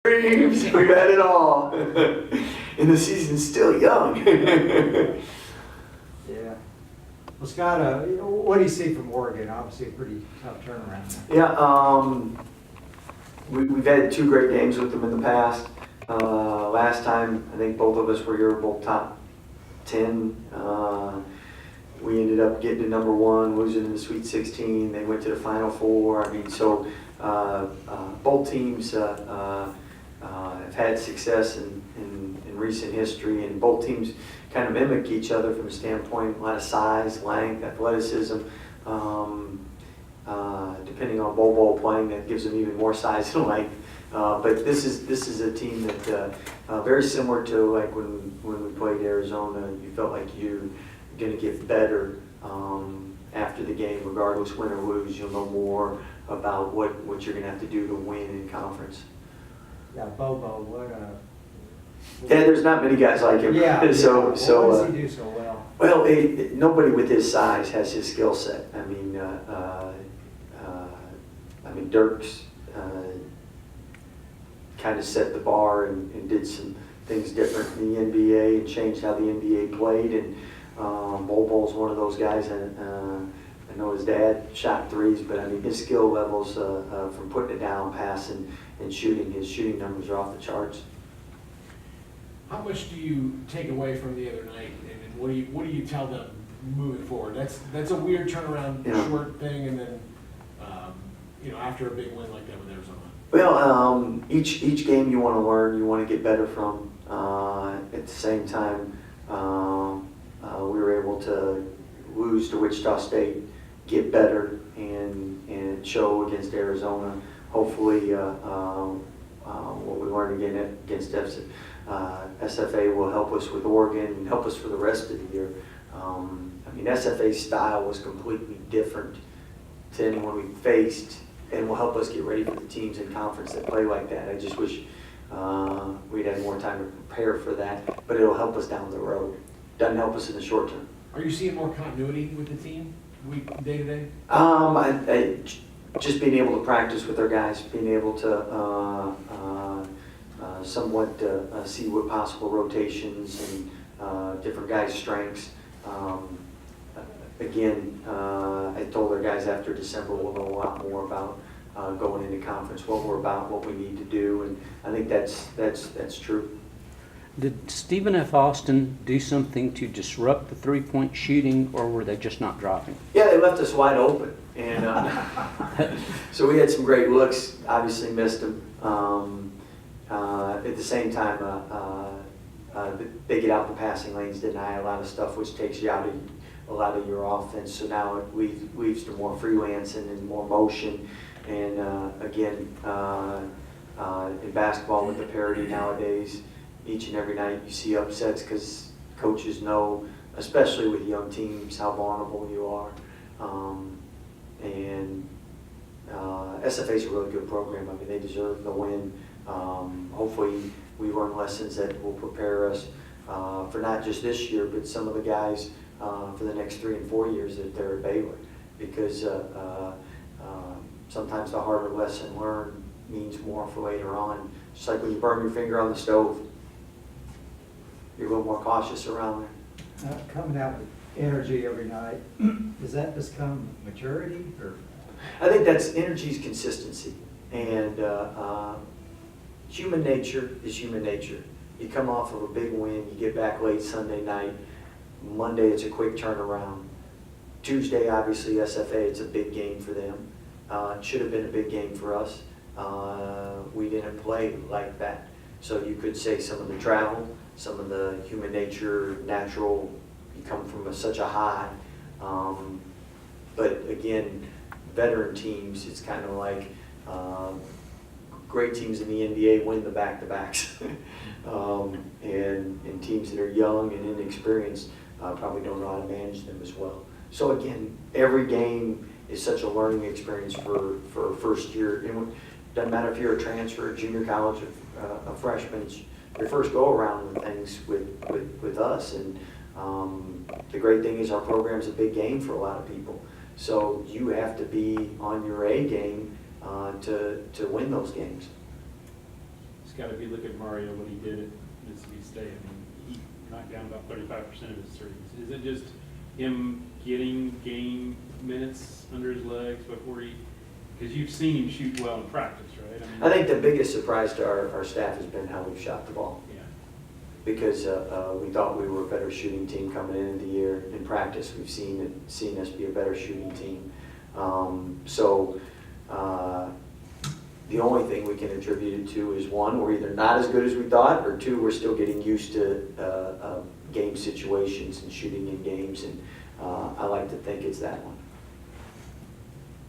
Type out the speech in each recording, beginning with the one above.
dreams. We've had it all. And the season's still young. Yeah. Well, Scott, what do you see from Oregon? Obviously a pretty tough turnaround. Yeah, we've had 2 great games with them in the past. Last time, I think both of us were here, both top 10. We ended up getting to number 1, losing in the Sweet 16. They went to the Final Four. I mean, so both teams have had success in recent history, and both teams kind of mimic each other from a standpoint, a lot of size, length, athleticism. Depending on Bobo playing, that gives them even more size and length. But this is a team that very similar to like when we played Arizona. You felt like you're going to get better after the game, regardless win or lose. You'll know more about what you're going to have to do to win in conference. Yeah, Bobo, Yeah, there's not many guys like him. Yeah. Why does he do so well? Well, nobody with his size has his skill set. I mean, Dirk's kind of set the bar and did some things different in the NBA and changed how the NBA played. And Bobo's one of those guys. And I know his dad shot threes, but I mean his skill levels from putting it down, passing, and shooting. His shooting numbers are off the charts. How much do you take away from the other night, and what do you tell them moving forward? That's a weird turnaround, short thing, and then after a big win like that with Arizona. Well, each game you want to learn, you want to get better from. At the same time, we were able to lose to Wichita State, get better, and show against Arizona. Hopefully, what we learned again against SFA will help us with Oregon and help us for the rest of the year. I mean, SFA's style was completely different than when we faced, and will help us get ready for the teams in conference that play like that. I just wish we'd had more time to prepare for that, but it'll help us down the road. Doesn't help us in the short term. Are you seeing more continuity with the team, day to day? Just being able to practice with our guys, being able to somewhat see what possible rotations and different guys' strengths. Again, I told our guys after December we'll know a lot more about going into conference, what we're about, what we need to do, and I think that's true. Did Stephen F. Austin do something to disrupt the three-point shooting, or were they just not dropping? Yeah, they left us wide open, and so we had some great looks. Obviously missed them. At the same time, they get out the passing lanes, deny a lot of stuff, which takes you out of a lot of your offense. So now it leads to more freelancing and more motion. And again, in basketball with the parity nowadays, each and every night you see upsets because coaches know, especially with young teams, how vulnerable you are. SFA is a really good program. I mean, they deserve the win. Hopefully we learn lessons that will prepare us for not just this year, but some of the guys for the next 3 and 4 years that they're at Baylor. Because sometimes the harder lesson learned means more for later on. Just like when you burn your finger on the stove, you're a little more cautious around there. Coming out with energy every night, does that become maturity? Or? I think that's energy's consistency. And human nature is human nature. You come off of a big win, you get back late Sunday night. Monday, it's a quick turnaround. Tuesday, obviously, SFA, it's a big game for them. It should have been a big game for us. We didn't play like that. So you could say some of the travel, some of the human nature, natural, you come from such a high. But again, veteran teams, it's kind of like great teams in the NBA win the back-to-backs. And teams that are young and inexperienced probably don't know how to manage them as well. So again, every game is such a learning experience for a first year. It doesn't matter if you're a transfer, a junior college, a freshman. It's your first go around with things with us. And the great thing is our program's a big game for a lot of people. So you have to be on your A game to win those games. gotta be looking at Mario, what he did at Mississippi State. I mean, he knocked down about 35% of his threes. Is it just him getting game minutes under his legs before he, because you've seen him shoot well in practice, right? mean, I think the biggest surprise to our staff has been how we've shot the ball. Yeah. Because we thought we were a better shooting team coming into the year. In practice, we've seen us be a better shooting team. The only thing we can attribute it to is, one, we're either not as good as we thought, or two, we're still getting used to game situations and shooting in games, and I like to think it's that one.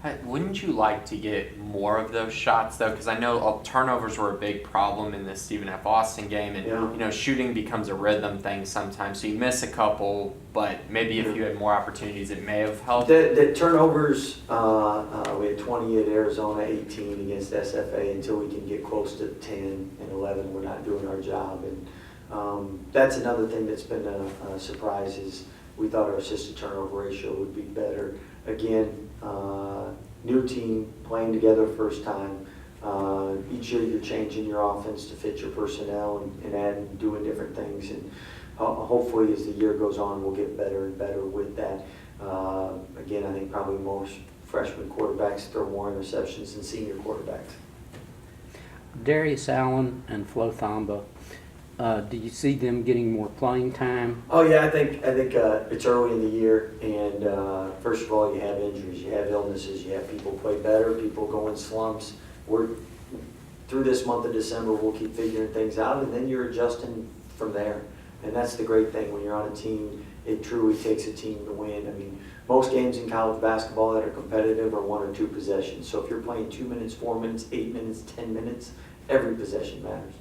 Hey, wouldn't you like to get more of those shots though? Because I know turnovers were a big problem in the Stephen F. Austin game, and Yeah. shooting becomes a rhythm thing sometimes. So you miss a couple, but maybe if you had more opportunities, it may have helped. The turnovers, we had 20 at Arizona, 18 against SFA. Until we can get close to 10 and 11, we're not doing our job. And that's another thing that's been a surprise, is we thought our assist to turnover ratio would be better. Again, new team, playing together first time. Each year you're changing your offense to fit your personnel and adding, doing different things. And hopefully as the year goes on, we'll get better and better with that. Again, I think probably most freshman quarterbacks throw more interceptions than senior quarterbacks. Darius Allen and Flo Thamba, do you see them getting more playing time? Oh yeah, I think it's early in the year, and first of all, you have injuries, you have illnesses, you have people play better, people go in slumps. We're through this month of December, we'll keep figuring things out, and then you're adjusting from there. And that's the great thing when you're on a team. It truly takes a team to win. I mean, most games in college basketball that are competitive are 1 or 2 possessions. So if you're playing 2 minutes, 4 minutes, 8 minutes, 10 minutes, every possession matters.